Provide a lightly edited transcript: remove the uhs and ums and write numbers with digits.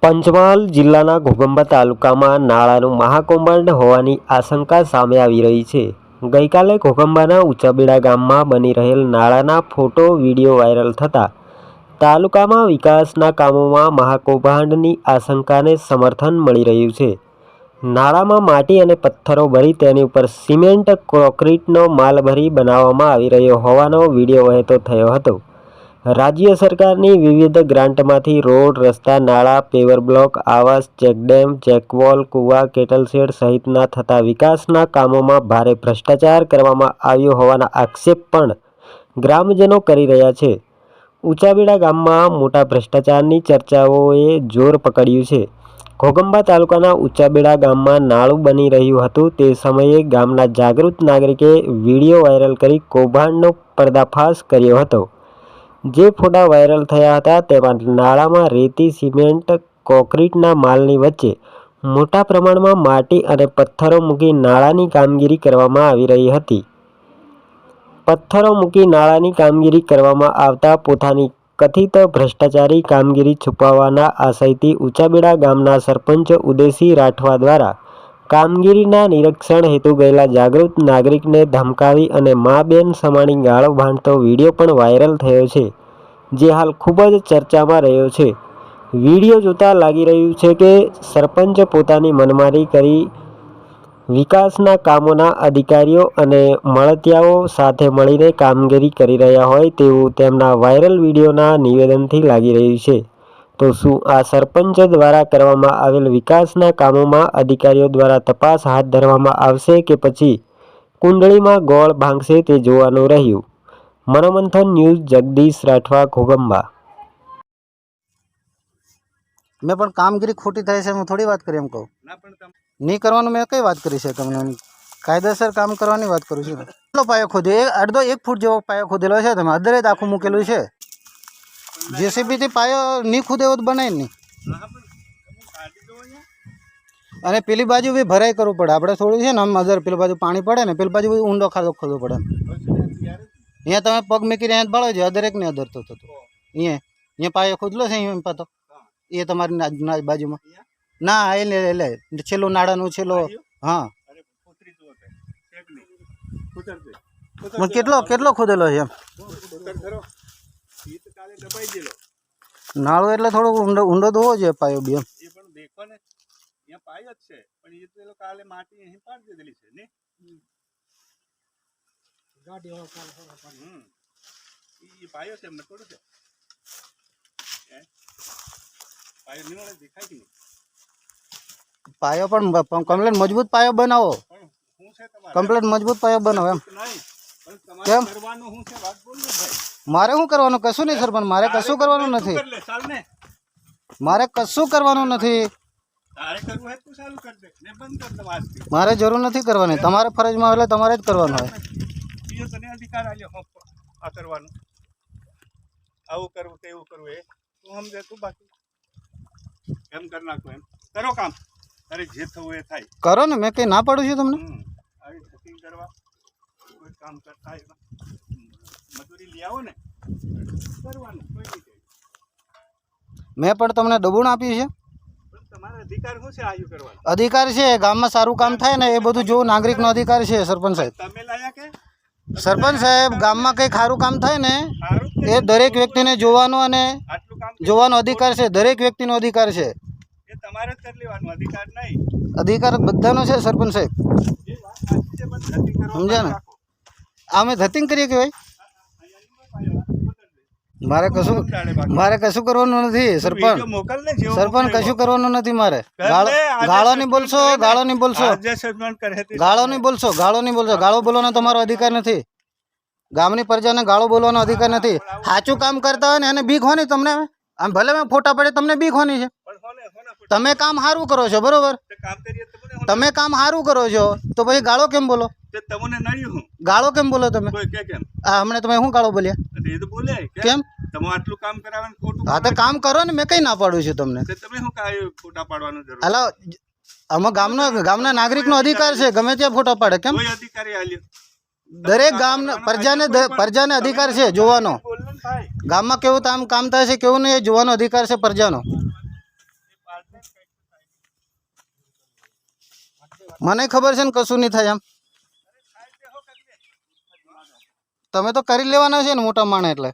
પંચમહાલ જિલ્લાના ઘોગંબા તાલુકામાં નાળાનું મહાકૌભાંડ હોવાની આશંકા સામે આવી રહી છે। ગઈકાલે ઘોગંબાના ઊંચાબેડા ગામમાં બની રહેલ નાળાના ફોટો વિડીયો વાયરલ થતાં તાલુકામાં વિકાસના કામોમાં મહાકૌભાંડની આશંકાને સમર્થન મળી રહ્યું છે। નાળામાં માટી અને પથ્થરો ભરી તેની ઉપર સિમેન્ટ કોન્ક્રીટનો માલ ભરી બનાવવામાં આવી રહ્યો હોવાનો વિડીયો વહેતો થયો હતો। રાજ્ય સરકારની વિવિધ ગ્રાન્ટમાંથી રોડ, રસ્તા, નાળા, પેવર બ્લોક, આવાસ, ચેકડેમ, ચેકવોલ, કુવા, કેટલશેડ સહિતના થતા વિકાસના કામોમાં ભારે ભ્રષ્ટાચાર કરવામાં આવ્યો હોવાના આક્ષેપ પણ ગ્રામજનો કરી રહ્યા છે। ઊંચાબેડા ગામમાં મોટા ભ્રષ્ટાચારની ચર્ચાઓએ જોર પકડ્યું છે। ઘોગંબા તાલુકાના ઊંચાબેડા ગામમાં નાળું બની રહ્યું હતું તે સમયે ગામના જાગૃત નાગરિકે વિડીયો વાયરલ કરી કૌભાંડનો પર્દાફાશ કર્યો હતો। જે ફોટા વાયરલ થયા હતા તેમાં નાળામાં રેતી, સિમેન્ટ, કોન્ક્રીટના માલની વચ્ચે મોટા પ્રમાણમાં માટી અને પથ્થરો મૂકી નાળાની કામગીરી કરવામાં આવી રહી હતી। પથ્થરો મૂકી નાળાની કામગીરી કરવામાં આવતા પોતાની કથિત ભ્રષ્ટાચારી કામગીરી છુપાવવાના આશયથી ઊંચાબેડા ગામના સરપંચ ઉદયસિંહ રાઠવા દ્વારા કામગીરીના નિરીક્ષણ હેતુ ગયેલા જાગૃત નાગરિકને ધમકાવી અને મા બેન સમાણી ગાળો ભાંડતો વિડીયો પણ વાયરલ થયો છે, જે હાલ ખૂબ જ ચર્ચામાં રહ્યો છે। વિડીયો જોતા લાગી રહ્યું છે કે સરપંચ પોતાની મનમાની કરી વિકાસના કામોના અધિકારીઓ અને મળતિયાઓ સાથે મળીને કામગીરી કરી રહ્યા હોય તેવું તેમના વાયરલ વિડીયોના નિવેદનથી લાગી રહ્યું છે। તો શું આ સરપંચ દ્વારા કરવામાં આવેલ વિકાસના કામોમાં અધિકારીઓ દ્વારા તપાસ હાથ ધરવામાં આવશે કે પછી કુંડળીમાં ગોળ ભાંગશે તે જોવાનું રહ્યું। મનોમંથન ન્યૂઝ, જગદીશ રાઠવા, ઘોગંબા। मैं पण कामगीरी खोटी थाय छे, मैं थोड़ी बात करी एम कहूं नहीं करवानुं। मैं कई बात करी छे तमने कायदेसर काम करवानी बात करूं छुं। કેટલો પાયો ખોદ્યો? અડધો 1 ફૂટ જેવો પાયો ખોદેલો છે। તમે અદરે જ આખું મૂકેલું છે। જેસીબી થી પાયો નહીં ખોદેવો તો બનાય નહીં। અને પેલી બાજુ બી ભરાઈ કરવું પડે। આપણે થોડું છે ને આમ અદર પેલી બાજુ પાણી પડે ને પેલી બાજુ ઊંડો ખાડો ખોદવો પડે। અહીંયા તમે પગ મૂકીને અહીંયા બાળો છો અદર એક ને અદર તો અહીંયા પાયો ખોદલો છે અહીંયા પાતો એ તમારી બાજુમાં ના એટલે છેલ્લો નાળાનું છેલ્લો હા કેટલો કેટલો ખોદેલો છે એમ નાળો એટલે થોડો ઊંડો ઊંડો તો હોવો જોઈએ પાયો બી એમ પાયો જ છે પણ એ તો કાલે માટી અહીં પાડી દીધેલી છે ને ગાડી વાળો કાલે એ પાયો છે એમને થોડું છે પાયો નિર્ણય દેખાય કે પાયો પણ કમ્પ્લેટ મજબૂત પાયો બનાવો। કમ્પ્લેટ મજબૂત પાયો બનાવો એમ કેમ મારે શું કરવાનું? કશું નહીં સરપંચ, મારે કશું કરવાનું નથી। મારે કશું કરવાનું નથી। મારે જરૂર નથી કરવાની। તમારે ફરજમાં એટલે તમારે જ કરવાનું હોય। અધિકાર આલ્યો આ કરવાનું, આવું કરવું તેવું કરવું એ તું સમજે તું બાકી એમ કરી નાખો એમ કરો કામ તારે જે થવું એ થાય કરો ને। મેં કઈ ના પાડું છું તમને? આવી સેટિંગ કરવા કોઈ કામ કરતા મજૂરી લઈ આવો ને કરવાનું કોઈ નહીં। મેં પણ તમને ડબુણ આપ્યું છે। અધિકાર શું છે આયુ કરવાનો? અધિકાર છે ગામમાં સારું કામ થાય ને એ બધું જો નાગરિકનો અધિકાર છે। સરપંચ સાહેબ, તમે લાયા કે સરપંચ સાહેબ ગામમાં કંઈ ખારું કામ થાય ને એ દરેક વ્યક્તિને જોવાનો અને આટલું કામ જોવાનો અધિકાર છે। દરેક વ્યક્તિનો અધિકાર છે। એ તમારે જ કરી લેવાનું, અધિકાર નહીં। અધિકાર બધાનો છે સરપંચ સાહેબ, એ વાત સાચી છે પણ ધતિંગ કરવા સમજ્યા ને? અમે ધતિંગ કરીએ કે ભાઈ? મારે કશું કરવાનું નથી સરપંચ। સરપંચ કશું કરવાનું નથી મારે। ગાળો નહીં બોલશો, ગાળો નહીં બોલશો, ગાળો નહીં બોલશો, ગાળો નહીં બોલશો। ગાળો બોલવાનો તમારો અધિકાર નથી। ગામની પ્રજાને ગાળો બોલવાનો અધિકાર નથી। સાચું કામ કરતા હોય ને એને બીક હોની તમને। આમ ભલે મેં ફોટા પડે તમને બીક હોની છે। તમે કામ સારું કરો છો બરોબર, તમે કામ સારું કરો છો તો પછી ગાળો કેમ બોલો? ગાળો કેમ બોલો તમે? હમણાં તમે શું ગાળો બોલ્યા કેમ? હા તો કામ કરો ને, મેં કઈ ના પાડું છું તમને। હાલો આમાં ગામના નાગરિકનો અધિકાર છે ગમે ત્યાં ફોટા પાડે કેમ? દરેક ગામના પ્રજાને અધિકાર છે જોવાનો। ગામમાં કેવું કામ થાય છે કેવું નહીં એ જોવાનો અધિકાર છે પ્રજાનો। મને ખબર છે ને કશું નહીં થાય એમ. તમે તો કરી લેવાના છે ને મોટા માણસ એટલે.